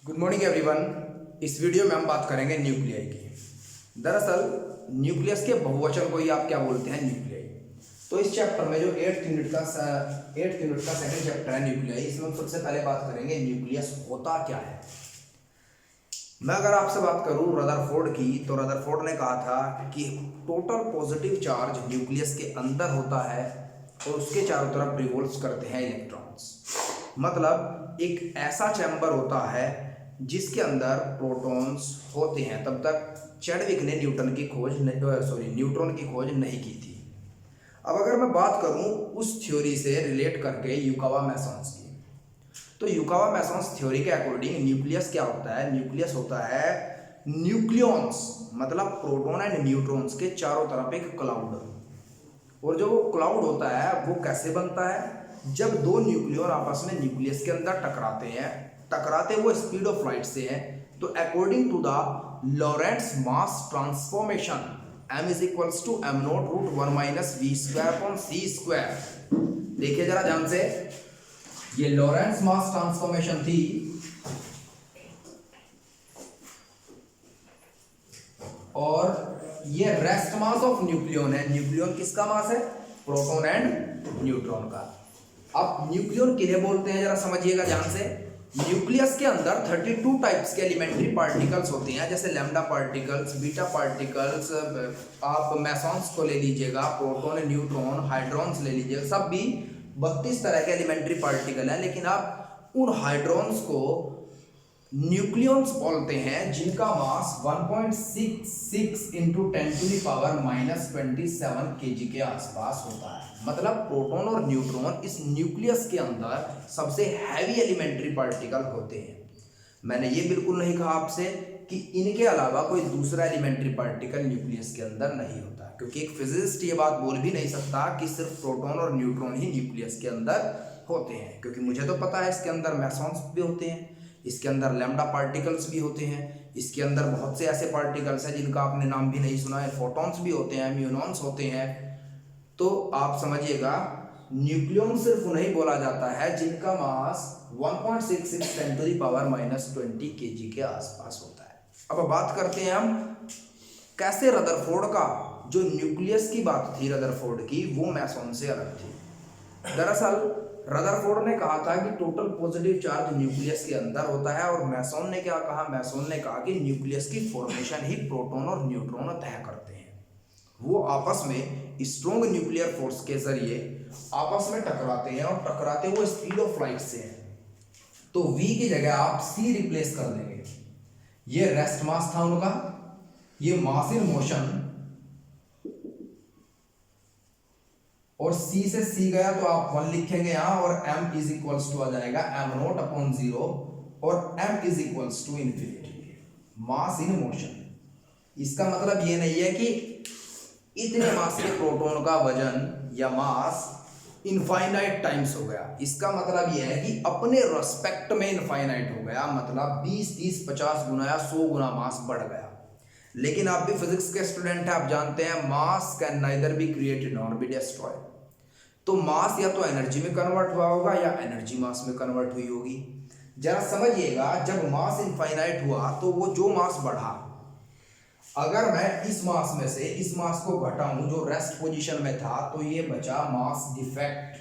Good morning everyone. इस video में हम बात करेंगे न्यूक्लियाई की। दरअसल न्यूक्लियस के बहुवचन को ही आप क्या बोलते हैं, न्यूक्लियाई। तो इस चैप्टर में जो 8th यूनिट का सेकंड चैप्टर है न्यूक्लियाई, इसमें हम सबसे पहले बात करेंगे न्यूक्लियस होता क्या है। मैं अगर आपसे बात करूं रदरफोर्ड की, तो रदरफोर्ड ने कहा था कि टोटल पॉजिटिव चार्ज न्यूक्लियस के अंदर होता है और उसके चारों तरफ रिवॉल्व करते हैं इलेक्ट्रॉन्स। मतलब एक ऐसा चैम्बर होता है जिसके अंदर प्रोटॉन्स होते हैं। तब तक चैडविक ने न्यूट्रॉन की खोज नहीं की थी। अब अगर मैं बात करूं उस थ्योरी से रिलेट करके युकावा मैसन्स की, तो युकावा मैसन्स थ्योरी के अकॉर्डिंग न्यूक्लियस क्या होता है, न्यूक्लियस होता है न्यूक्लियॉन्स, मतलब प्रोटॉन एंड न्यूट्रॉन्स के चारों तरफ एक क्लाउड। और जो वो क्लाउड होता है वो कैसे बनता है, जब दो न्यूक्लियन आपस में न्यूक्लियस के अंदर टकराते वो स्पीड ऑफ लाइट से हैं। तो according to the Lorentz mass transformation m is equals to m naught root 1 minus v square upon c square. देखिए जरा ध्यान से, ये लॉरेंट्ज मास ट्रांसफॉर्मेशन थी और ये रेस्ट मास ऑफ न्यूक्लियन है। न्यूक्लियन किसका मास है, प्रोटॉन एंड न्यूट्रॉन का। अब न्यूक्लियन किन्हें बोलते हैं जरा समझिएगा ध्यान से। न्यूक्लियस के अंदर 32 टाइप्स के एलिमेंट्री पार्टिकल्स होते हैं, जैसे लैम्डा पार्टिकल्स, बीटा पार्टिकल्स, आप मैसॉन्स को ले लीजिएगा, प्रोटॉन न्यूट्रॉन हाइड्रॉन्स ले लीजिएगा, सब भी 32 तरह के एलिमेंट्री पार्टिकल हैं। लेकिन आप उन हाइड्रॉन्स को न्यूक्लियॉन्स बोलते हैं जिनका mass 1.66 into 10 to the power -27 kg के आसपास होता है। मतलब प्रोटॉन और न्यूट्रॉन इस न्यूक्लियस के अंदर सबसे हैवी एलिमेंट्री पार्टिकल होते हैं। मैंने ये बिल्कुल नहीं कहा आपसे कि इनके अलावा कोई दूसरा एलिमेंट्री पार्टिकल न्यूक्लियस के अंदर नहीं होता, क्योंकि एक फिजिसिस्ट ये बात बोल भी नहीं सकता कि सिर्फ प्रोटॉन और न्यूट्रॉन ही न्यूक्लियस के अंदर होते हैं, क्योंकि मुझे तो पता है इसके अंदर मैसॉन्स भी होते हैं, इसके अंदर लैम्डा पार्टिकल्स भी होते हैं, इसके अंदर बहुत से ऐसे पार्टिकल्स हैं जिनका आपने नाम भी नहीं सुना है, फोटॉन्स भी होते हैं, म्यूनॉन्स होते हैं। तो आप समझिएगा न्यूक्लियन सिर्फ उन्हें बोला जाता है जिनका mass 1.66 10 to the power -20 kg के आसपास होता है। अब बात करते हैं हम कैसे रदरफोर्ड का जो न्यूक्लियस की बात थी रदरफोर्ड की, वो मैसॉन से अलग थी। दरअसल रदरफोर्ड ने कहा था कि टोटल पॉजिटिव चार्ज न्यूक्लियस के अंदर होता है, और मैसॉन ने क्या कहा, मैसॉन ने कहा कि न्यूक्लियस की फॉर्मेशन ही प्रोटॉन और न्यूट्रॉन तय करते हैं। वो आपस में स्ट्रॉन्ग न्यूक्लियर फोर्स के जरिए आपस में टकराते हैं और टकराते वो स्पीड ऑफ लाइट से हैं। तो V की जगह आप C रिप्लेस कर देंगे। ये रेस्ट मास था उनका, ये मास इन मोशन, और C से C गया तो आप 1 लिखेंगे यहां, और m इज इक्वल्स टू आ जाएगा m नॉट अपॉन 0 और m is equals to infinity, mass in motion. इसका मतलब ये नहीं है कि इतने मास के प्रोटॉन का वजन या मास इनफाइनाइट टाइम्स हो गया। इसका मतलब यह है कि अपने रेस्पेक्ट में इनफाइनाइट हो गया, मतलब 20 30 50 गुना या 100 गुना मास बढ़ गया। लेकिन आप भी फिजिक्स के स्टूडेंट हैं, आप जानते हैं मास can neither be created nor be destroyed. तो मास या तो एनर्जी में कन्वर्ट हुआ होगा या एनर्जी मास में कन्वर्ट हुई होगी। जरा समझिएगा, जब मास इनफाइनाइट हुआ तो वो जो मास बढ़ा, अगर मैं इस मास में से इस मास को घटाऊं जो रेस्ट पोजीशन में था, तो ये बचा मास डिफेक्ट,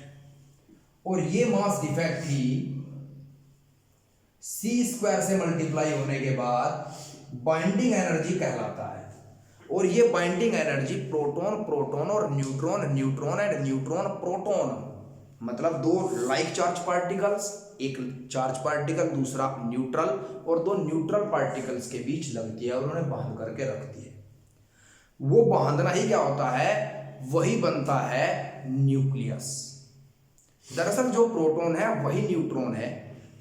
और ये मास डिफेक्ट ही C स्क्वायर से मल्टीप्लाई होने के बाद बाइंडिंग एनर्जी कहलाता है। और ये बाइंडिंग एनर्जी प्रोटॉन प्रोटॉन और neutron neutron and neutron proton, मतलब दो लाइक चार्ज पार्टिकल्स, एक चार्ज पार्टिकल दूसरा न्यूट्रल, और दो न्यूट्रल पार्टिकल्स के बीच लगती है और उन्हें बांध करके रखती है। वो बांधना ही क्या होता है, वही बनता है न्यूक्लियस। दरअसल जो प्रोटॉन है वही न्यूट्रॉन है,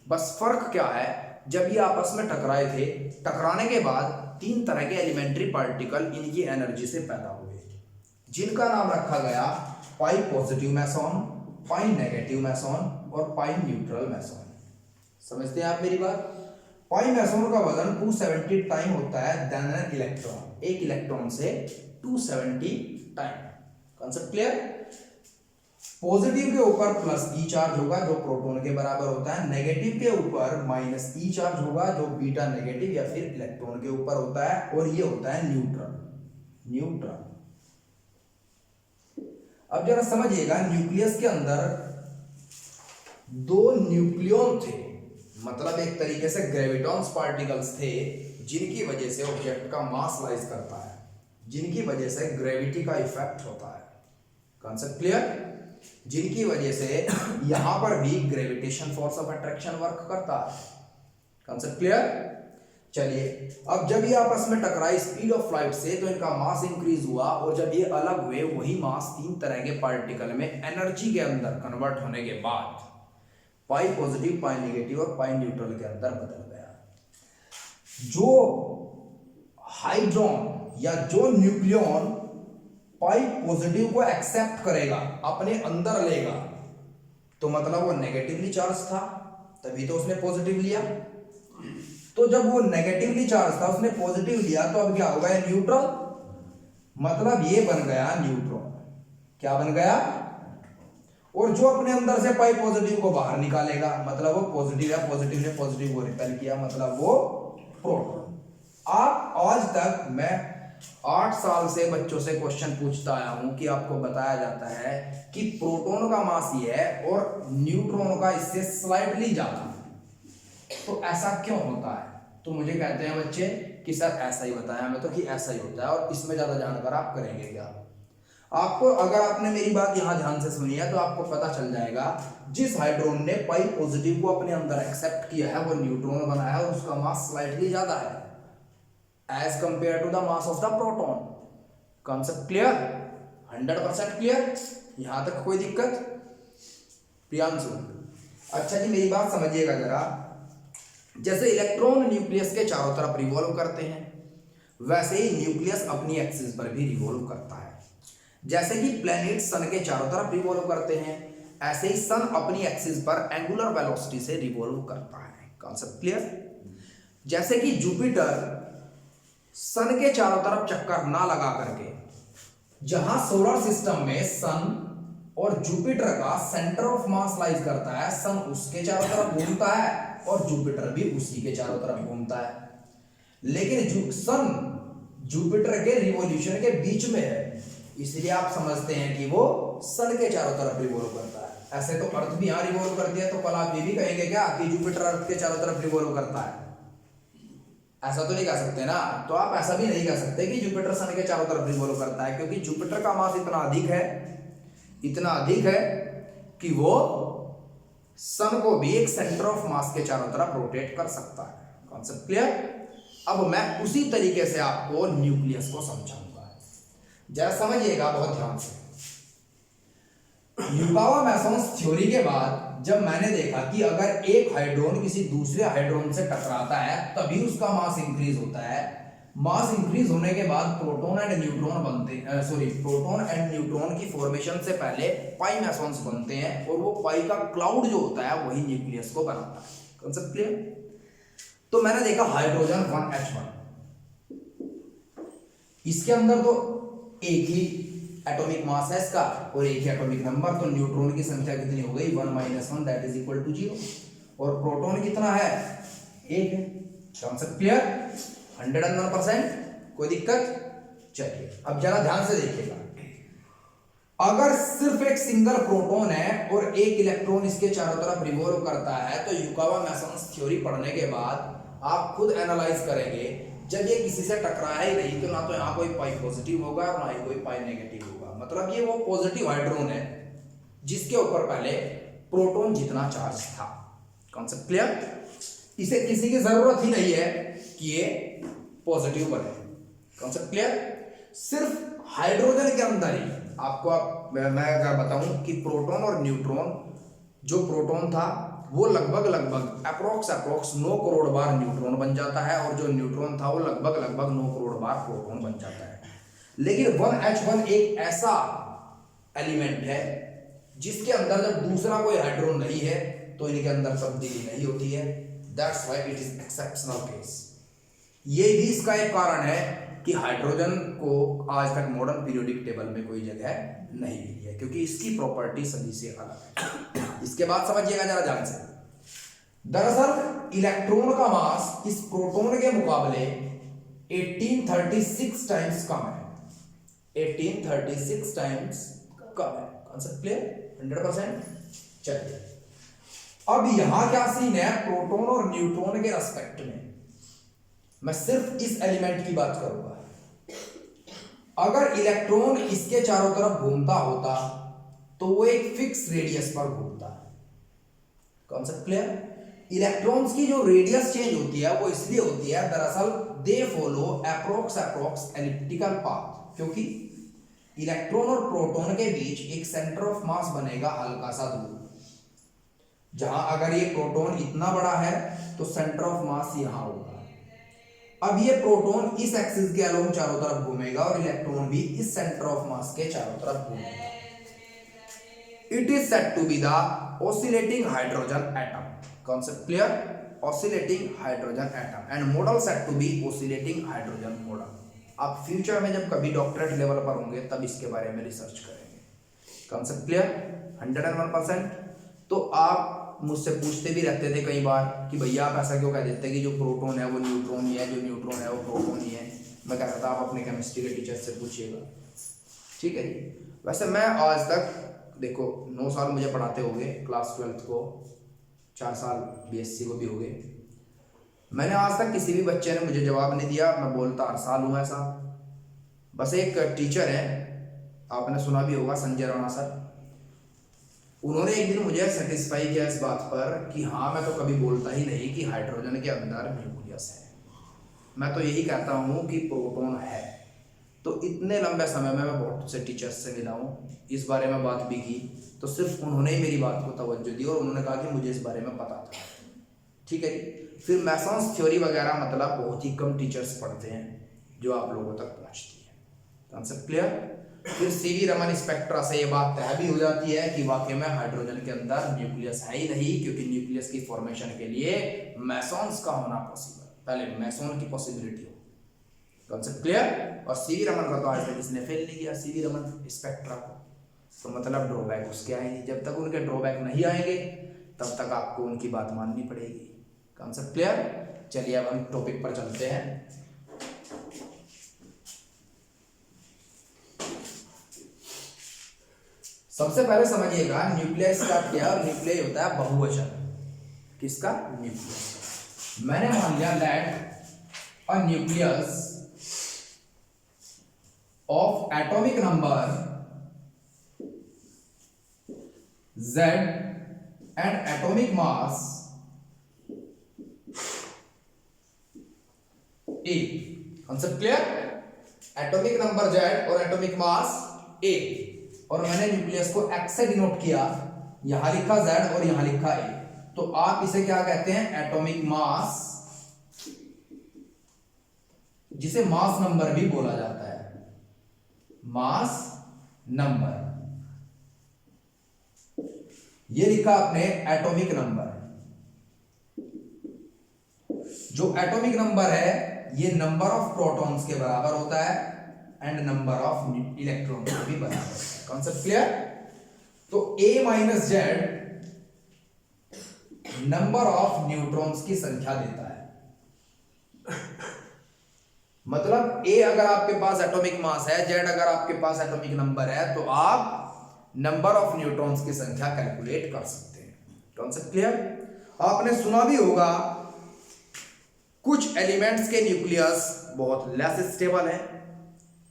बस फर्क क्या है, जब ये आपस में टकराए थे, टकराने के बाद 3 तरह के एलिमेंट्री पार्टिकल इनकी एनर्जी से पैदा हुए, जिनका नाम रखा गया पाई पॉजिटिव मैसॉन, पाई नेगेटिव मैसॉन और पाई न्यूट्रल मैसॉन। समझते हैं आप मेरी बात। पाई मैसॉन का वजन 270 टाइम होता है देन एन इलेक्ट्रॉन, एक इलेक्ट्रॉन से 270 टाइम। Concept clear. पॉजिटिव के ऊपर प्लस ई चार्ज होगा जो प्रोटॉन के बराबर होता है, नेगेटिव के ऊपर माइनस ई चार्ज होगा जो बीटा नेगेटिव या फिर इलेक्ट्रॉन के ऊपर होता है, और ये होता है न्यूट्रॉन। न्यूट्रॉन। अब जरा समझिएगा, न्यूक्लियस के अंदर दो न्यूक्लियॉन थे, मतलब एक तरीके से ग्रेविटॉन्स पार्टिकल्स थे, जिनकी वजह से ऑब्जेक्ट का मास राइज करता है, जिनकी वजह से ग्रेविटी का इफेक्ट होता है। Concept clear? जिनकी वजह से यहां पर भी gravitation force of attraction work करता है। Concept clear? चलिए, अब जब ये आपस में टकराई स्पीड ऑफ लाइट से तो इनका मास इंक्रीज हुआ, और जब ये अलग हुए वही मास तीन तरह के पार्टिकल में एनर्जी के अंदर कन्वर्ट होने के बाद पाई पॉजिटिव, पाई नेगेटिव और पाई न्यूट्रल के अंदर बदल गया। जो हाइड्रोन या जो न्यूक्लियॉन पाई पॉजिटिव को एक्सेप्ट करेगा, अपने अंदर लेगा, तो मतलब वो नेगेटिवली चार्ज था, तभी तो उसने पॉजिटिव लिया। तो जब वो नेगेटिवली चार्ज था, उसने पॉजिटिव लिया, तो अब क्या होगा? न्यूट्रल, मतलब ये बन गया न्यूट्रॉन। क्या बन गया? और जो अपने अंदर से पाई पॉजिटिव को बाहर निकालेगा, मतलब वो पॉजिटिव है, पॉजिटिव ने पॉजिटिव को रिपेल किया, मतलब वो प्रोटॉन। आप आज तक मैं 8 साल से बच्चों से क्वेश्चन पूछता आया हूं कि आपको बताया जाता है कि प्रोटॉन का मास ये है और न्यूट्रॉन का इससे स्लाइटली ज्यादा, तो ऐसा क्यों होता है? तो मुझे कहते हैं बच्चे कि सर ऐसा ही बताया हमें तो कि ऐसा ही होता है, और इसमें ज्यादा जानकर आप करेंगे क्या? आपको, अगर आपने मेरी बात यहां ध्यान से सुनी है तो आपको पता चल जाएगा, जिस हाइड्रोन ने पाई पॉजिटिव को अपने अंदर एक्सेप्ट किया है वो न्यूट्रॉन बना है, और उसका मास स्लाइटली ज्यादा है as compared to the mass of the proton। concept clear? 100% clear? यहां तक कोई दिक्कत? प्रियांशु, अच्छा जी मेरी बात समझिएगा जरा। जैसे इलेक्ट्रॉन न्यूक्लियस के चारों तरफ रिवॉल्व करते हैं, वैसे ही न्यूक्लियस अपनी एक्सिस पर भी रिवॉल्व करता है। जैसे कि प्लैनेट सन के चारों तरफ रिवॉल्व करते हैं, ऐसे ही सन अपनी एक्सिस पर एंगुलर वेलोसिटी से रिवॉल्व करता है। Concept clear? जैसे कि जुपिटर सन के चारों तरफ चक्कर ना लगा करके, जहां सोलर सिस्टम में सन और जुपिटर का सेंटर ऑफ मास लाइज करता है, सन उसके चारों तरफ घूमता है और जुपिटर भी उसी के चारों तरफ घूमता है। लेकिन सन जुपिटर के रिवॉल्यूशन के बीच में है, इसलिए आप समझते हैं कि वो सन के चारों तरफ रिवॉल्व करता है। ऐसे तो अर्थ भी यहां रिवॉल्व करती है, तो कल आप ये भी कहेंगे क्या कि जुपिटर अर्थ के चारों तरफ रिवॉल्व करता है? ऐसा तो नहीं कह सकते ना। तो आप ऐसा भी नहीं कह सकते कि जुपिटर सन के चारों तरफ रिवॉल्व करता है, क्योंकि जुपिटर का मास इतना अधिक है, इतना अधिक है कि वो सन को भी एक सेंटर ऑफ मास के चारों तरफ रोटेट कर सकता है। Concept clear? अब मैं उसी तरीके से आपको न्यूक्लियस को समझाऊंगा, जरा समझिएगा बहुत ध्यान से। युकावा मेसन्स थ्योरी के बाद जब मैंने देखा कि अगर एक हाइड्रोन किसी दूसरे हाइड्रोन से टकराता है तभी उसका मास इंक्रीज होता है, मास इंक्रीज होने के बाद प्रोटॉन एंड न्यूट्रॉन बनते हैं, प्रोटॉन एंड न्यूट्रॉन की फॉर्मेशन से पहले पाई मेसन्स बनते हैं, और वो पाई का क्लाउड जो होता है वही न्यूक्लियस को बनाता है। Concept clear? तो मैंने देखा हाइड्रोजन 1H1, इसके अंदर तो एक ही एटॉमिक मास है इसका और एक ही एटॉमिक नंबर, तो न्यूट्रॉन की संख्या कितनी हो गई? 1 - 1 दैट इज इक्वल टू 0, और प्रोटॉन कितना है? 1 है। Concept clear? 101%? कोई दिक्कत? चलिए अब जरा ध्यान से देखिएगा, अगर सिर्फ एक सिंगल प्रोटॉन है और एक इलेक्ट्रॉन इसके चारों तरफ रिवॉल्व करता है, तो युकावा मेसन्स थ्योरी पढ़ने के बाद आप खुद एनालाइज करेंगे, जब ये किसी से टकराया ही नहीं तो ना तो यहाँ कोई पाई पॉजिटिव होगा और ना ही कोई पाई नेगेटिव होगा, मतलब ये वो पॉजिटिव हाइड्रोन है जिसके ऊपर पहले प्रोटॉन जितना चार्ज था। Concept clear? इसे किसी की जरूरत ही नहीं है कि ये पॉजिटिव बने। Concept clear? सिर्फ हाइड्रोजन के अंदर ही आपको मैं अगर बताऊं कि प्रोटॉन और न्यूट्रॉन, जो प्रोटॉन था वो लगभग अप्रोक्स 9 करोड़ बार न्यूट्रॉन बन जाता है, और जो न्यूट्रॉन था वो लगभग 9 करोड़ बार प्रोटॉन बन जाता है। लेकिन 1H1 एक ऐसा एलिमेंट है जिसके अंदर जब दूसरा कोई हाइड्रोन नहीं है तो इनके अंदर तब्दीली नहीं होती है। That's why it is exceptional case. ये भी इसका एक कारण है कि हाइड्रोजन को आज तक मॉडर्न पीरियोडिक टेबल में कोई जगह नहीं मिली है, क्योंकि इसकी प्रॉपर्टी सभी से अलग है। इसके बाद समझिएगा जरा ध्यान से। दरअसल इलेक्ट्रॉन का मास इस प्रोटॉन के मुकाबले 1836 टाइम्स कम है। 1836 टाइम्स कम है। Concept clear? 100%। चलिए, अब यहां क्या सीन है प्रोटॉन और न्यूट्रॉन के रेस्पेक्ट में, मैं सिर्फ इस एलिमेंट की बात करूंगा। अगर इलेक्ट्रॉन इसके चारों तरफ घूमता होता तो वो एक फिक्स रेडियस पर घूमता। Concept clear? इलेक्ट्रॉन्स की जो रेडियस चेंज होती है वो इसलिए होती है, दरअसल they follow approx elliptical path, क्योंकि इलेक्ट्रॉन और प्रोटॉन के बीच एक सेंटर ऑफ मास बनेगा हल्का सा दूर। जहां अगर ये प्रोटॉन इतना बड़ा है तो सेंटर ऑफ मास यहां होगा। अब ये प्रोटॉन इस एक्सिस के अलोंग चारों तरफ घूमेगा और इलेक्ट्रॉन भी इस सेंटर ऑफ मास के चारों तरफ घूमेगा। It is said to be the oscillating hydrogen atom. Concept clear? Oscillating hydrogen atom and model said to be oscillating hydrogen model. आप फ्यूचर में जब कभी डॉक्टरेट लेवल पर होंगे तब इसके बारे में रिसर्च करेंगे। Concept clear? 101%। तो आप मुझसे पूछते भी रहते थे कई बार कि भैया आप ऐसा क्यों कह देते हैं कि जो प्रोटॉन है वो न्यूट्रॉन ही है, जो न्यूट्रॉन है वो प्रोटॉन ही है। मैं कह रहा था आप अपने केमिस्ट्री के टीचर से पूछिएगा। ठीक है जी। वैसे मैं आज तक देखो 9 साल मुझे पढ़ाते हो गए, क्लास 12th को 4 साल BSc को भी हो गए। मैंने आज तक किसी भी बच्चे ने मुझे जवाब नहीं दिया, मैं बोलता हर साल हूँ ऐसा। बस एक टीचर है, आपने सुना भी होगा, संजय राणा सर। उन्होंने एक दिन मुझे सेटिस्फाई किया इस बात पर कि हाँ मैं तो कभी बोलता ही नहीं कि हाइड्रोजन के अंदर न्यूक्लियस है, मैं तो यही कहता हूँ कि प्रोटॉन है। तो इतने लंबे समय में मैं बहुत से टीचर्स से मिला हूँ, इस बारे में बात भी की, तो सिर्फ उन्होंने ही मेरी बात को तवज्जो दी और उन्होंने कहा कि मुझे इस बारे में पता था। ठीक है जी। फिर मैसन्स थ्योरी वगैरह मतलब बहुत ही कम टीचर्स पढ़ते हैं जो आप लोगों तक पहुँचती है। Concept clear? फिर सीवी रमन स्पेक्ट्रा से ये बात तय भी हो जाती है कि वाकई में हाइड्रोजन के अंदर न्यूक्लियस है ही नहीं, क्योंकि न्यूक्लियस की फॉर्मेशन के लिए मैसॉन्स का होना पॉसिबल, पहले मैसॉन की पॉसिबिलिटी हो। Concept clear? और सीवी रमन का तो आज तक इसने फेल नहीं किया, सीवी रमन स्पेक्ट्रा को, तो मतलब ड्रॉबैक उसके आएंगे। जब तक उनके ड्रॉबैक नहीं आएंगे तब तक आपको उनकी बात माननी पड़ेगी। Concept clear? चलिए अब हम टॉपिक पर चलते हैं। सबसे पहले समझिएगा न्यूक्लियस का क्या, और न्यूक्लियस होता है बहुवचन। किसका? न्यूक्लियस। मैंने मान लिया let a nucleus of atomic number Z and atomic mass A। Concept clear? Atomic number Z और एटॉमिक मास A, और मैंने न्यूक्लियस को X से डिनोट किया, यहां लिखा Z और यहां लिखा A, तो आप इसे क्या कहते हैं? एटॉमिक मास, जिसे मास नंबर भी बोला जाता है। मास नंबर, ये लिखा आपने एटॉमिक नंबर। जो एटॉमिक नंबर है ये नंबर ऑफ प्रोटॉन्स के बराबर होता है एंड नंबर ऑफ इलेक्ट्रॉन के भी बराबर होता है। Concept clear? तो A minus Z number of neutrons की संख्या देता है। मतलब A अगर आपके पास एटॉमिक मास है, Z अगर आपके पास एटॉमिक नंबर है, तो आप नंबर ऑफ न्यूट्रॉन्स की संख्या कैलकुलेट कर सकते हैं। Concept clear? आपने सुना भी होगा कुछ एलिमेंट्स के न्यूक्लियस बहुत लेस स्टेबल है,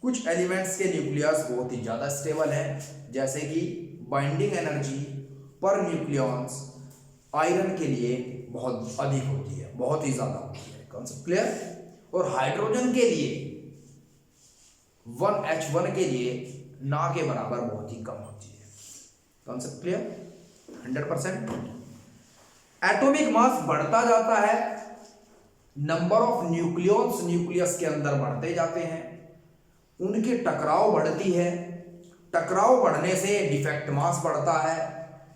कुछ एलिमेंट्स के न्यूक्लियस बहुत ही ज्यादा स्टेबल है, जैसे कि बाइंडिंग एनर्जी पर न्यूक्लियॉन्स आयरन के लिए बहुत अधिक होती है, बहुत ही ज्यादा होती है। Concept clear? और हाइड्रोजन के लिए 1H1 के लिए ना के बराबर बहुत ही कम होती है। Concept clear? 100%। एटॉमिक मास बढ़ता जाता है, नंबर ऑफ न्यूक्लियॉन्स न्यूक्लियस के अंदर बढ़ते जाते हैं, उनकी टकराव बढ़ती है, टकराव बढ़ने से डिफेक्ट मास बढ़ता है,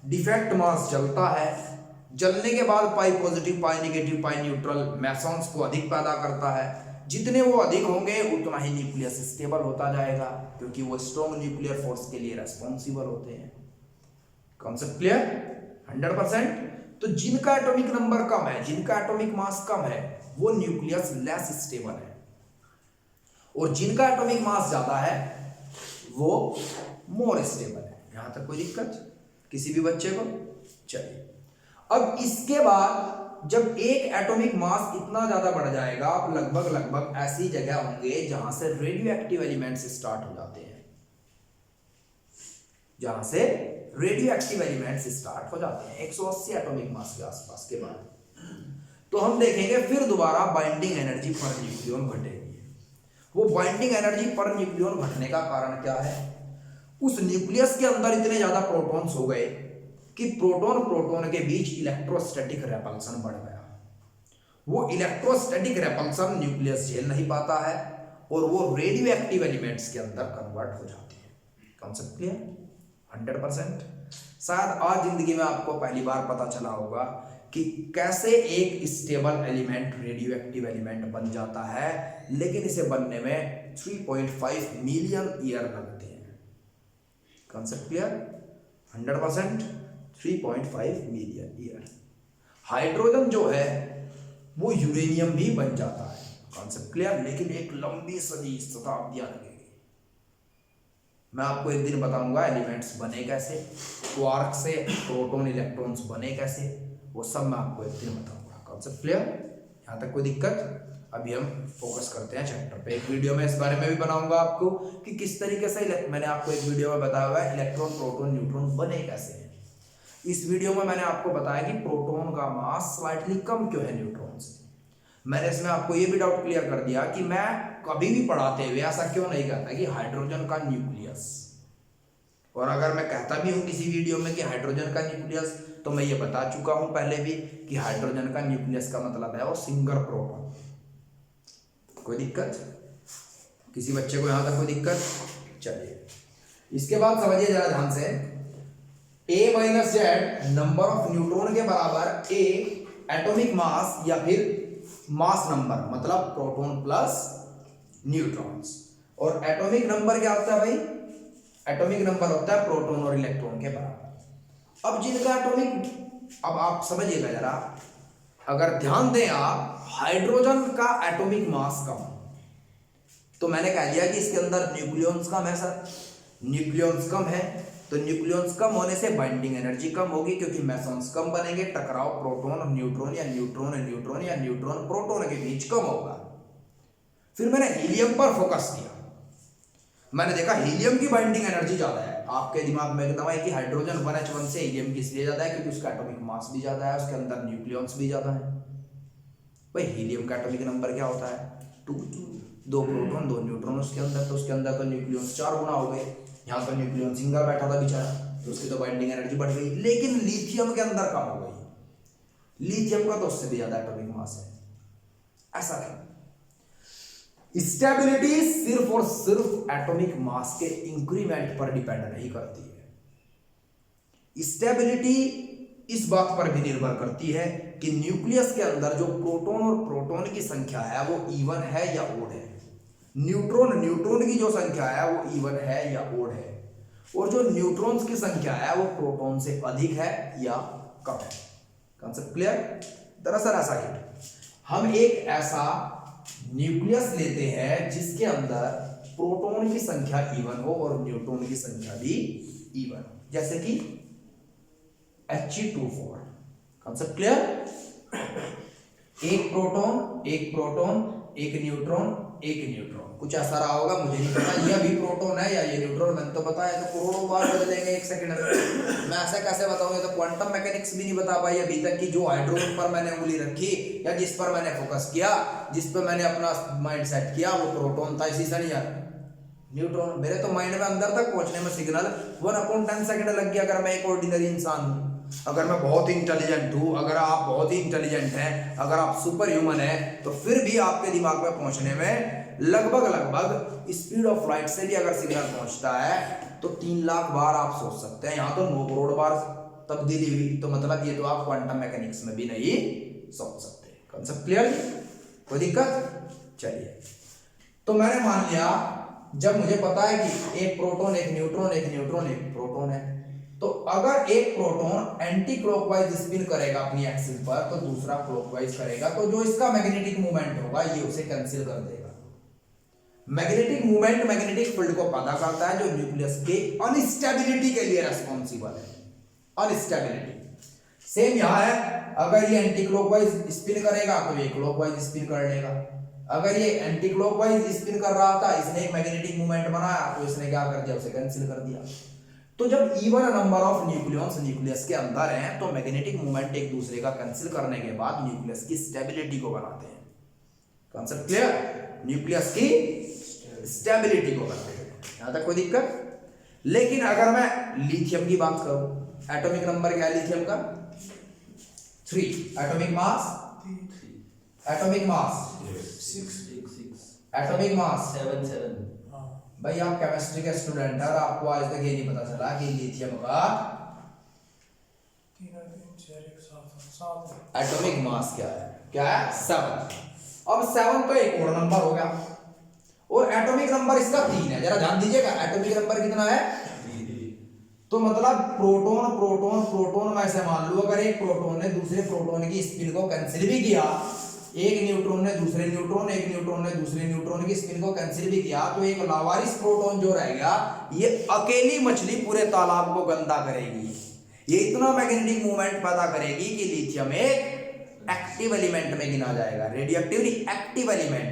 डिफेक्ट मास जलता है, जलने के बाद पाई पॉजिटिव पाई नेगेटिव पाई न्यूट्रल मैसॉन्स को अधिक पैदा करता है, जितने वो अधिक होंगे उतना ही न्यूक्लियस स्टेबल होता जाएगा, क्योंकि वो स्ट्रॉन्ग न्यूक्लियर फोर्स के लिए रेस्पॉन्सिबल होते हैं। Concept clear? 100%। तो जिनका एटॉमिक नंबर कम है, जिनका एटॉमिक मास कम है, वो न्यूक्लियस लेस स्टेबल है, और जिनका एटॉमिक मास ज्यादा है वो मोर स्टेबल है। यहां तक कोई दिक्कत किसी भी बच्चे को? चलिए, अब इसके बाद जब एक एटॉमिक मास इतना ज्यादा बढ़ जाएगा, आप लगभग ऐसी जगह होंगे जहां से रेडियो एक्टिव एलिमेंट्स स्टार्ट हो जाते हैं, जहां से रेडियो एक्टिव एलिमेंट्स स्टार्ट हो जाते हैं 180 एटॉमिक मास के आसपास के बाद, तो हम देखेंगे फिर दोबारा बाइंडिंग एनर्जी पर न्यूक्लियन घटेगी। वो बाइंडिंग एनर्जी पर न्यूक्लियन घटने का कारण क्या है? उस न्यूक्लियस के अंदर इतने ज्यादा प्रोटॉन्स हो गए कि प्रोटॉन प्रोटॉन के बीच इलेक्ट्रोस्टैटिक रेपल्सन बढ़ गया। वो इलेक्ट्रोस्टैटिक रेपल्सन न्यूक्लियस झेल नहीं पाता है और वो रेडियो एक्टिव एलिमेंट्स के अंदर कन्वर्ट हो जाती है। Concept clear? 100%। शायद आज जिंदगी में आपको पहली बार पता चला होगा कि कैसे एक stable element radio active element बन जाता है, लेकिन इसे बनने में 3.5 मिलियन ईयर लगते हैं। Concept clear? 100%। 3.5 million year. Hydrogen जो है वो यूरेनियम भी बन जाता है। Concept clear? लेकिन एक लंबी सदी शताब्दियां लगेगी। मैं आपको एक दिन बताऊंगा एलिमेंट्स बने कैसे, क्वार्क से प्रोटॉन इलेक्ट्रॉन्स बने कैसे, वो सब मैं आपको एक दिन बताऊंगा। Concept clear? यहाँ तक कोई दिक्कत? अभी हम फोकस करते हैं चैप्टर पे। एक वीडियो में इस बारे में भी बनाऊंगा आपको कि किस तरीके से, मैंने आपको एक वीडियो में बताया हुआ है इलेक्ट्रॉन प्रोटॉन न्यूट्रॉन बने कैसे हैं। इस वीडियो में मैंने आपको बताया कि प्रोटॉन का मास स्लाइटली कम क्यों है न्यूट्रॉन से। मैंने इसमें आपको ये भी डाउट क्लियर कर दिया कि मैं कभी भी पढ़ाते हुए ऐसा क्यों नहीं कहता कि हाइड्रोजन का न्यूक्लियस, और अगर मैं कहता भी हूं किसी वीडियो में कि हाइड्रोजन का न्यूक्लियस, तो मैं ये बता चुका हूं पहले भी कि हाइड्रोजन का न्यूक्लियस का मतलब है वो सिंगल प्रोटॉन। कोई दिक्कत किसी बच्चे को? यहां तक कोई दिक्कत? चलिए, इसके बाद समझिए जरा ध्यान से, a minus Z number of neutron के बराबर a एटॉमिक मास या फिर मास नंबर, मतलब प्रोटॉन प्लस न्यूट्रॉन्स। और एटॉमिक नंबर क्या होता है भाई? एटॉमिक नंबर होता है प्रोटॉन और इलेक्ट्रॉन के बराबर। अब जिनका एटॉमिक, अब आप समझिएगा जरा, अगर ध्यान दें आप, हाइड्रोजन का एटॉमिक मास कम, तो मैंने कह दिया कि इसके अंदर न्यूक्लियॉन्स कम है सर, न्यूक्लियॉन्स कम है, तो न्यूक्लियॉन्स कम होने से बाइंडिंग एनर्जी कम होगी, क्योंकि मैसॉन्स कम बनेंगे, टकराव प्रोटॉन और न्यूट्रॉन या न्यूट्रॉन न्यूट्रॉन या न्यूट्रॉन प्रोटॉन के बीच कम होगा। फिर मैंने हीलियम पर फोकस किया, मैंने देखा हीलियम की बाइंडिंग एनर्जी ज्यादा है। आपके दिमाग में एकदम है कि हाइड्रोजन 1H1 से हीलियम की इसलिए ज्यादा है क्योंकि उसका एटॉमिक मास भी ज्यादा है, उसके अंदर न्यूक्लियॉन्स भी ज्यादा है। भाई हीलियम का एटॉमिक नंबर क्या होता है? 2, 2 प्रोटॉन 2 न्यूट्रॉन उसके अंदर, तो उसके अंदर तो न्यूक्लियॉन्स 4 गुना हो गए। यहाँ तो न्यूक्लियॉन सिंगल बैठा था बेचारा, तो उसकी तो बाइंडिंग एनर्जी बढ़ गई। लेकिन लिथियम के अंदर कम हो गई, लिथियम का तो उससे भी ज्यादा एटॉमिक मास है। ऐसा क्यों? स्टेबिलिटी सिर्फ और सिर्फ एटॉमिक मास के इंक्रीमेंट पर डिपेंड नहीं करती है। स्टेबिलिटी इस बात पर भी निर्भर करती है कि न्यूक्लियस के अंदर जो प्रोटॉन और प्रोटॉन की संख्या है वो इवन है या ओड है, न्यूट्रॉन न्यूट्रॉन की जो संख्या है वो इवन है या ओड है, और जो न्यूट्रॉन्स की संख्या है वो प्रोटॉन से अधिक है या कम है। Concept clear? दरअसल ऐसा ही, हम एक ऐसा न्यूक्लियस लेते हैं जिसके अंदर प्रोटॉन की संख्या इवन हो और न्यूट्रॉन की संख्या भी इवन हो, जैसे कि He2 4। Concept clear? एक प्रोटॉन एक न्यूट्रॉन एक न्यूट्रॉन, कुछ ऐसा रहा होगा, मुझे नहीं पता ये भी प्रोटॉन है या ये न्यूट्रॉन, मैंने तो बताया तो करोड़ों बार बदलेंगे एक सेकंड में। मैं ऐसा कैसे बताऊंगा? तो क्वांटम मैकेनिक्स भी नहीं बता पाई अभी तक कि जो हाइड्रोजन पर मैंने उंगली रखी या जिस पर मैंने फोकस किया, जिस पर मैंने अपना माइंड सेट किया, वो प्रोटॉन था, इसी से नहीं यार न्यूट्रॉन। मेरे तो माइंड में अंदर तक पहुंचने में सिग्नल 1/10 सेकंड लग गया, अगर मैं एक ऑर्डिनरी इंसान हूँ। अगर मैं बहुत ही इंटेलिजेंट हूँ, अगर आप बहुत ही इंटेलिजेंट हैं, अगर आप सुपर ह्यूमन हैं, तो फिर भी आपके दिमाग में पहुंचने में लगभग स्पीड ऑफ लाइट से भी अगर सिग्नल पहुंचता है तो 3 लाख बार आप सोच सकते हैं। यहाँ तो 9 करोड़ बार तब्दीली हुई, तो मतलब ये तो आप क्वांटम मैकेनिक्स में भी नहीं सोच सकते। Concept clear? कोई दिक्कत? चलिए, तो मैंने मान लिया जब मुझे पता है कि एक प्रोटॉन एक न्यूट्रॉन एक न्यूट्रॉन एक प्रोटॉन है, तो अगर एक प्रोटॉन एंटी क्लॉकवाइज स्पिन करेगा अपनी एक्सिस पर तो दूसरा क्लॉकवाइज करेगा, तो जो इसका मैग्नेटिक मूवमेंट होगा ये उसे कैंसिल कर देगा। मैग्नेटिक मूवमेंट मैग्नेटिक फील्ड को पैदा करता है जो न्यूक्लियस के अनस्टेबिलिटी के लिए रेस्पॉन्सिबल है, अनस्टेबिलिटी। सेम यहां है, अगर ये एंटी क्लॉकवाइज स्पिन करेगा तो ये क्लॉकवाइज स्पिन कर लेगा। अगर ये एंटी क्लॉकवाइज स्पिन कर रहा था, इसने एक मैग्नेटिक मूवमेंट बनाया तो इसने क्या कर दिया, उसे कैंसिल कर दिया। तो जब even number of nucleons nucleus के अंदर हैं तो मैग्नेटिक मूवमेंट एक दूसरे का कैंसिल करने के बाद न्यूक्लियस की स्टेबिलिटी को बनाते हैं। Concept clear? न्यूक्लियस की स्टेबिलिटी को बनाते हैं, यहां तक कोई दिक्कत? लेकिन अगर मैं लिथियम की बात करूं, एटॉमिक नंबर क्या है लिथियम का? 3। एटॉमिक मास 7 भाई आप केमिस्ट्री के स्टूडेंट हैं और आपको आज तक ये नहीं पता चला कि लिथियम का एटॉमिक मास क्या है? क्या है? 7। अब 7 तो एक और नंबर हो गया और एटॉमिक नंबर इसका 3 है। जरा ध्यान दीजिएगा, एटॉमिक नंबर कितना है? 3। तो मतलब प्रोटॉन प्रोटॉन प्रोटॉन में से मान लो अगर एक प्रोटॉन ने दूसरे प्रोटॉन की स्पिन को कैंसिल भी किया, एक न्यूट्रॉन ने दूसरे न्यूट्रॉन, एक न्यूट्रॉन ने दूसरे न्यूट्रॉन की स्पिन को कैंसिल भी किया, तो एक लावारिस प्रोटॉन जो रहेगा ये अकेली मछली पूरे तालाब को गंदा करेगी। ये इतना मैग्नेटिक मूवमेंट पैदा करेगी कि लिथियम एक एक्टिव एलिमेंट में गिना जाएगा, रेडियोएक्टिव नहीं, active element.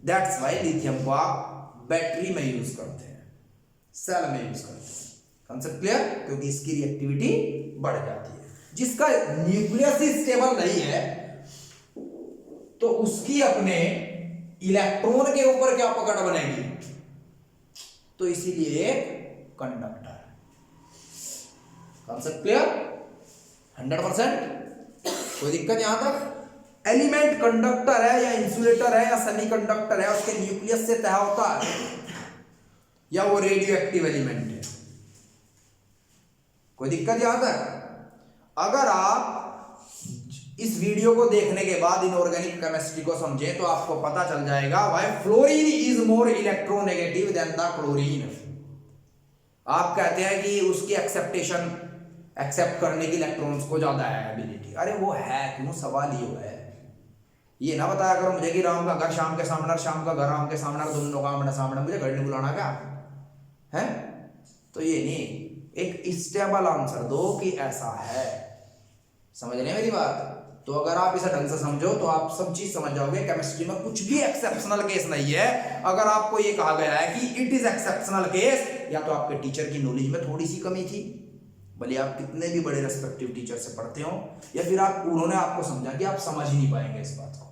That's why lithium को आप बैटरी में यूज करते हैं, सेल में यूज करते हैं। Concept clear? क्योंकि इसकी रिएक्टिविटी बढ़ जाती है। जिसका न्यूक्लियस ही स्टेबल नहीं है तो उसकी अपने इलेक्ट्रॉन के ऊपर क्या पकड़ बनेगी? तो इसीलिए एक कंडक्टर है। Concept clear? 100%? कोई दिक्कत यहां तक? एलिमेंट कंडक्टर है या इंसुलेटर है या सेमीकंडक्टर है, उसके न्यूक्लियस से तय होता है या वो रेडियो एक्टिव एलिमेंट है? कोई दिक्कत यहां तक? अगर आप इस वीडियो को देखने के बाद इनऑर्गेनिक केमिस्ट्री को समझे तो आपको पता चल जाएगा why fluorine is more electronegative than the chlorine. आप कहते हैं कि उसकी एक्सेप्ट करने की इलेक्ट्रॉन्स को ज्यादा है एबिलिटी। अरे वो है क्यों? सवाल ये है, ये ना बताया करो मुझे कि राम का घर शाम के सामने और शाम का घर राम के सामने, दोनों का आमना सामने, मुझे घर नहीं बुलाना क्या है? तो ये नहीं, एक स्टेबल आंसर दो कि ऐसा है। समझ रहे हैं मेरी बात? तो अगर आप इसे ढंग से समझो तो आप सब चीज समझ जाओगे। केमिस्ट्री में कुछ भी एक्सेप्शनल केस नहीं है। अगर आपको ये कहा गया है कि इट इज एक्सेप्शनल केस, या तो आपके टीचर की नॉलेज में थोड़ी सी कमी थी, भले आप कितने भी बड़े रेस्पेक्टिव टीचर से पढ़ते हो, या फिर उन्होंने आपको समझा कि आप समझ ही नहीं पाएंगे इस बात को,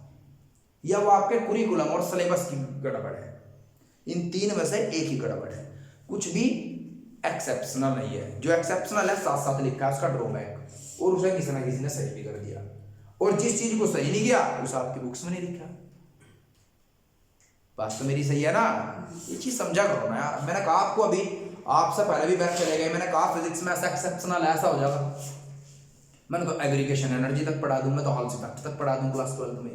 या वो आपके कुरिकुलम और सिलेबस की गड़बड़ है। इन 3 में से एक ही गड़बड़ है। कुछ भी एक्सेप्शनल नहीं है। जो एक्सेप्शनल है साथ साथ लिखा है उसका ड्रॉबैक, और उसे किसी ना किसी ने सही भी कर दिया, और जिस चीज को सही नहीं किया उसे आपकी बुक्स में नहीं लिखा। बात तो मेरी सही है ना? ये चीज समझा करो ना यार। मैंने कहा आपको, अभी आपसे पहले भी बैच चले गए, मैंने कहा फिजिक्स में ऐसा एक्सेप्शनल ऐसा हो जाएगा, मैंने तो एग्रीगेशन एनर्जी तक पढ़ा दूं, मैं तो हॉल्स इफेक्ट तक पढ़ा दूं क्लास 12 में।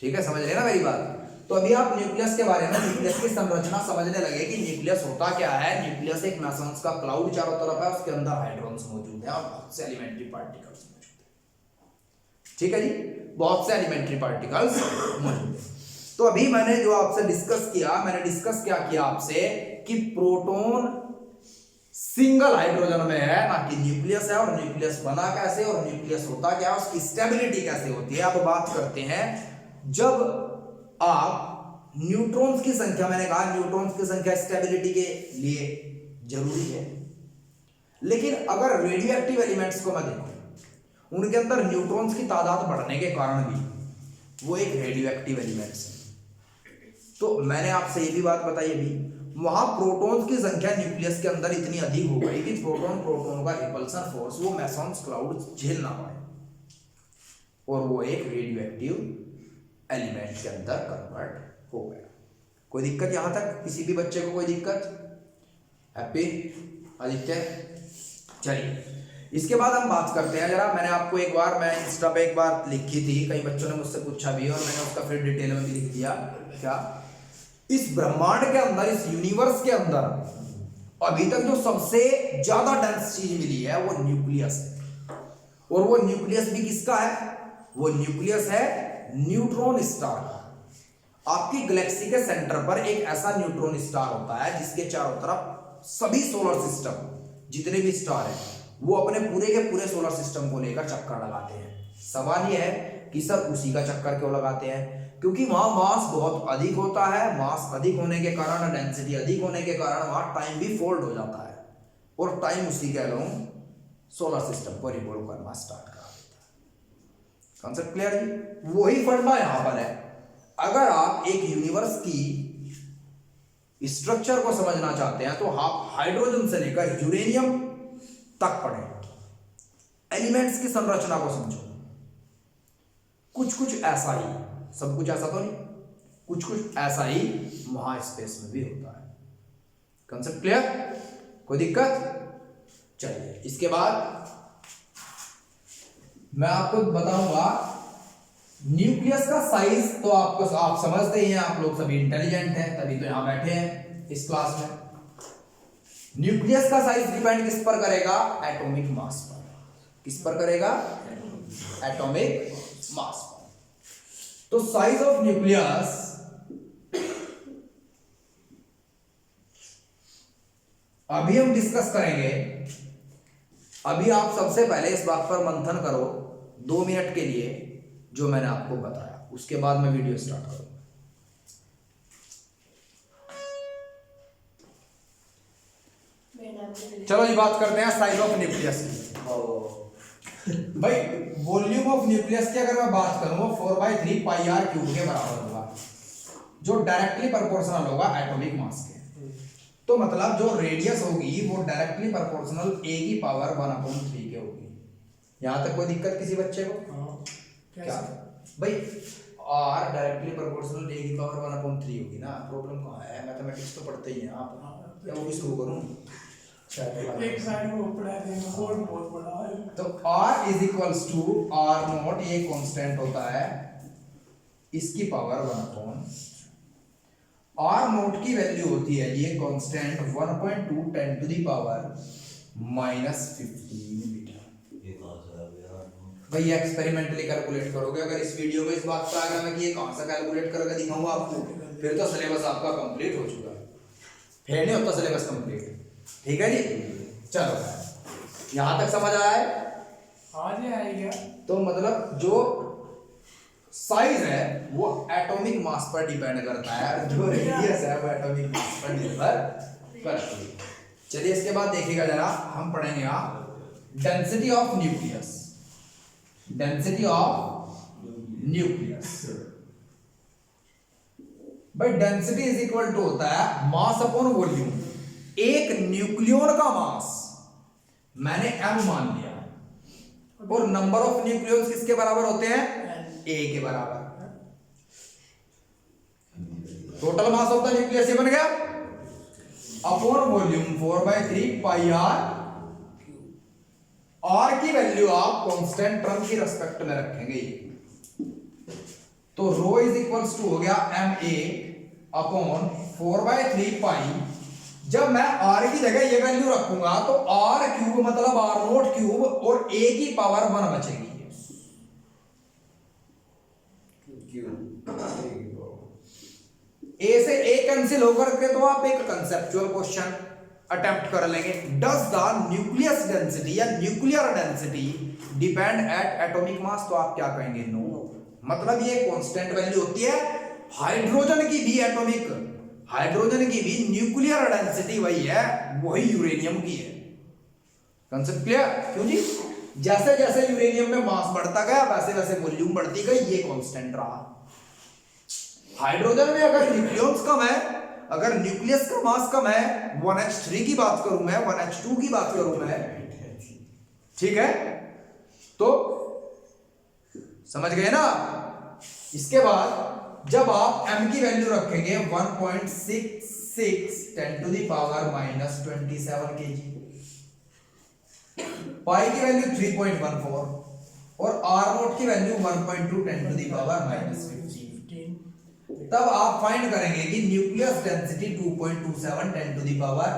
ठीक है, समझ रहे ना मेरी बात? तो अभी आप न्यूक्लियस के बारे में, न्यूक्लियस की संरचना समझने लगे कि न्यूक्लियस होता क्या है। न्यूक्लियस एक मेसन्स का क्लाउड चारों तरफ है, उसके अंदर हाइड्रोन्स मौजूद है और बहुत से एलिमेंट्री पार्टिकल्स मौजूद है। ठीक है जी, बहुत से एलिमेंट्री पार्टिकल्स मौजूद है। तो अभी मैंने जो आपसे डिस्कस किया, मैंने डिस्कस क्या किया आपसे कि प्रोटॉन सिंगल हाइड्रोजन में है, ना कि न्यूक्लियस है, और न्यूक्लियस बना कैसे और न्यूक्लियस होता क्या, उसकी स्टेबिलिटी कैसे होती है। अब बात करते हैं, जब आप न्यूट्रॉन्स की संख्या, मैंने कहा न्यूट्रॉन्स की संख्या स्टेबिलिटी के लिए जरूरी है, लेकिन अगर रेडियो एक्टिव एलिमेंट्स को मैं देखूं, उनके अंदर न्यूट्रॉन्स की तादाद बढ़ने के कारण भी वो एक रेडियो एक्टिव एलिमेंट्स है। तो मैंने आपसे ये भी बात बताई अभी, वहां प्रोटॉन्स की संख्या न्यूक्लियस के अंदर इतनी अधिक हो गई कि प्रोटॉन का रिपल्सन फोर्स वो मेसन्स क्लाउड झेल ना पाए, और वो एक रेडियो एक्टिव एलिमेंट के अंदर कन्वर्ट हो गया। कोई दिक्कत यहां तक? किसी भी बच्चे को कोई दिक्कत? हैप्पी आदित्य? चलिए, इसके बाद हम बात करते हैं जरा, मैंने आपको एक बार, मैं इंस्टा पे एक बार लिखी थी, कई बच्चों ने मुझसे पूछा भी और मैंने उसका फिर डिटेल में भी लिख दिया। क्या इस ब्रह्मांड के अंदर, इस यूनिवर्स के अंदर अभी तक जो सबसे ज्यादा डेंस चीज मिली है वो न्यूक्लियस है। और वो न्यूक्लियस भी किसका है? वो न्यूक्लियस है न्यूट्रॉन स्टार का। आपकी गैलेक्सी के सेंटर पर एक ऐसा न्यूट्रॉन स्टार होता है जिसके चारों तरफ सभी सोलर सिस्टम, जितने भी स्टार हैं, वो अपने पूरे के पूरे सोलर सिस्टम को लेकर चक्कर लगाते हैं। सवाल यह है कि सर उसी का चक्कर क्यों लगाते हैं? क्योंकि वहां मास बहुत अधिक होता है। मास अधिक होने के कारण, डेंसिटी अधिक होने के कारण वहां टाइम भी फोल्ड हो जाता है और टाइम उसी के अलोंग सोलर सिस्टम को रिवॉल्व करना स्टार्ट कर देता है। कॉन्सेप्ट क्लियर जी? वही फंडा यहां पर है। अगर आप एक यूनिवर्स की स्ट्रक्चर को समझना चाहते हैं तो आप हाइड्रोजन से लेकर यूरेनियम तक पढ़ें, एलिमेंट्स की संरचना को समझो। कुछ कुछ ऐसा ही, सब कुछ ऐसा तो नहीं, कुछ कुछ ऐसा ही महास्पेस में भी होता है। Concept clear? कोई दिक्कत? चलिए, इसके बाद मैं आपको बताऊंगा न्यूक्लियस का साइज। तो आपको, आप समझते ही हैं, आप लोग सभी इंटेलिजेंट हैं, तभी तो यहां बैठे हैं इस क्लास में। न्यूक्लियस का साइज डिपेंड किस पर करेगा? एटॉमिक मास पर। किस पर करेगा? एटॉमिक मास पर। तो साइज ऑफ न्यूक्लियस अभी हम डिस्कस करेंगे। अभी आप सबसे पहले इस बात पर मंथन करो 2 मिनट के लिए जो मैंने आपको बताया, उसके बाद मैं वीडियो स्टार्ट करूंगा। चलो जी, बात करते हैं साइज ऑफ न्यूक्लियस की। भाई वॉल्यूम ऑफ न्यूक्लियस की अगर मैं बात करूं, 4/3 πr क्यूब के बराबर होगा, जो डायरेक्टली प्रोपोर्शनल होगा एटॉमिक मास के। तो मतलब जो रेडियस होगी वो डायरेक्टली प्रोपोर्शनल a की पावर 1/3 के होगी। यहां तक कोई दिक्कत किसी बच्चे को? क्या भाई, r डायरेक्टली प्रोपोर्शनल a की पावर 1/3 होगी ना। प्रॉब्लम कहां है? मैथमेटिक्स तो पढ़ते ही हैं आप, क्या वो भी शुरू करूं? एक साइड में ऊपर है, बोर्ड बहुत बड़ा है। तो r is equals to r0, ये कांस्टेंट होता है, इसकी पावर 1/, r0 की वैल्यू होती है ये constant 1.2 10 to the power -15 metre. भाई एक्सपेरिमेंटली कैलकुलेट करोगे। अगर इस वीडियो में इस बात पर आएगा मैं कि ये कहां से कैलकुलेट करके दिखाऊंगा आपको, फिर तो सिलेबस आपका कंप्लीट हो चुका है। फिर नहीं होता सिलेबस कंप्लीट। ठीक है जी? चलो, यहां तक समझ आया है? आज ही आएगा। तो मतलब जो साइज है वो एटॉमिक मास पर डिपेंड करता है, और जो रेडियस है वो एटॉमिक मास पर निर्भर करती है। चलिए, इसके बाद देखिएगा जरा, हम पढ़ेंगे density of nucleus. Density of nucleus भाई, डेंसिटी इज इक्वल टू होता है मास अपॉन वॉल्यूम। एक न्यूक्लियन का मास मैंने m मान लिया, और नंबर ऑफ न्यूक्लियॉन्स किसके बराबर होते हैं? a के बराबर। Total mass of the nucleus ये बन गया अपॉन वॉल्यूम 4/3 πr। r की वैल्यू आप कांस्टेंट टर्म की रेस्पेक्ट में रखेंगे, तो रो इज इक्वल्स टू हो गया ma अपॉन 4/3 π। जब मैं r की जगह ये वैल्यू रखूंगा तो r क्यूब मतलब r0 क्यूब और a की पावर 1 बचेगी। a से a कैंसिल होकर के तो आप एक कंसेप्चुअल क्वेश्चन अटेम्प्ट कर लेंगे। डज द न्यूक्लियस डेंसिटी या nuclear density depend at atomic mass? तो आप क्या कहेंगे? नो। मतलब ये कांस्टेंट वैल्यू होती है। हाइड्रोजन की भी एटॉमिक, हाइड्रोजन की भी न्यूक्लियर डेंसिटी वही है, वही यूरेनियम की है। Concept clear? क्यों जी? जैसे जैसे यूरेनियम में मास बढ़ता गया वैसे वैसे वॉल्यूम बढ़ती गई, ये कांस्टेंट रहा। हाइड्रोजन में अगर न्यूक्लियस कम है, अगर न्यूक्लियस का मास कम है, 1h3 की बात करूं मैं, 1h2 की बात करूं मैं, ठीक है? तो समझ गए ना? इसके बाद जब आप m की वैल्यू रखेंगे 1.66 10 to the power -27 kg, pi की वैल्यू 3.14 और आर नोट की वैल्यू 1.2 10 टू द पावर -15। तब आप फाइंड करेंगे कि nucleus density 2.27 10 to the power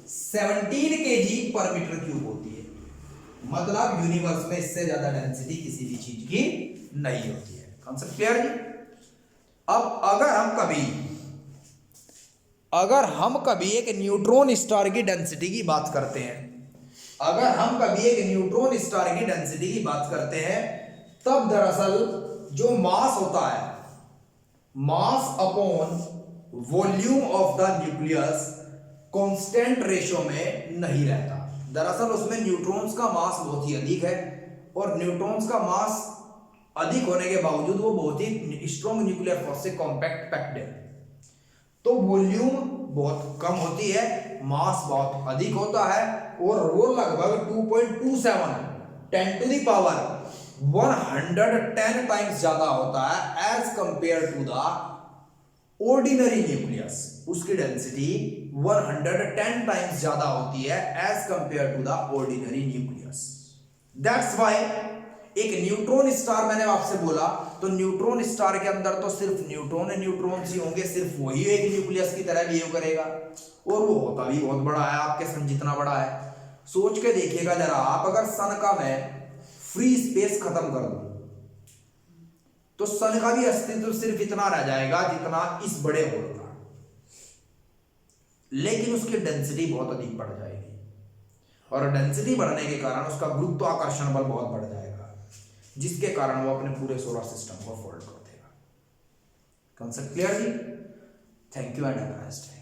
17 kg per metre cube होती है। मतलब यूनिवर्स में इससे ज्यादा डेंसिटी किसी भी चीज की नहीं होती है। कॉन्सेप्ट क्लियर जी। अब अगर हम कभी एक न्यूट्रॉन स्टार की डेंसिटी की बात करते हैं, तब दरअसल जो मास होता है, mass upon volume of the nucleus constant ratio में नहीं रहता। दरअसल उसमें न्यूट्रॉन्स का मास बहुत ही अधिक है और न्यूट्रॉन्स का मास अधिक होने के बावजूद वो बहुत ही स्ट्रॉन्ग न्यूक्लियर फोर्स से कॉम्पैक्ट पैक्ड है। तो वॉल्यूम बहुत कम होती है, मास बहुत अधिक होता है और वो लगभग 2.27 10 टू द पावर 110 टाइम्स ज्यादा होता है as compare to the ordinary nucleus. उसकी डेंसिटी 110 टाइम्स ज्यादा होती है as compare to the ordinary nucleus. That's why एक न्यूट्रॉन स्टार, मैंने आपसे बोला तो न्यूट्रॉन स्टार के अंदर तो सिर्फ न्यूट्रॉन्स ही होंगे, सिर्फ वही एक न्यूक्लियस की तरह बिहेव करेगा और वो होता भी बहुत बड़ा है, आपके सन जितना बड़ा है। सोच के देखिएगा जरा, आप अगर सन का मैं फ्री स्पेस खत्म कर दूं तो सन का भी अस्तित्व सिर्फ इतना रह जाएगा जितना इस बड़े होल का, लेकिन उसकी डेंसिटी बहुत अधिक बढ़ जाएगी और डेंसिटी बढ़ने के कारण उसका गुरुत्वाकर्षण बल बहुत बढ़ जाएगा, जिसके कारण वो अपने पूरे सोलर सिस्टम को फोल्ड कर देगा। कॉन्सेप्ट क्लियर जी। Thank you and have a nice day.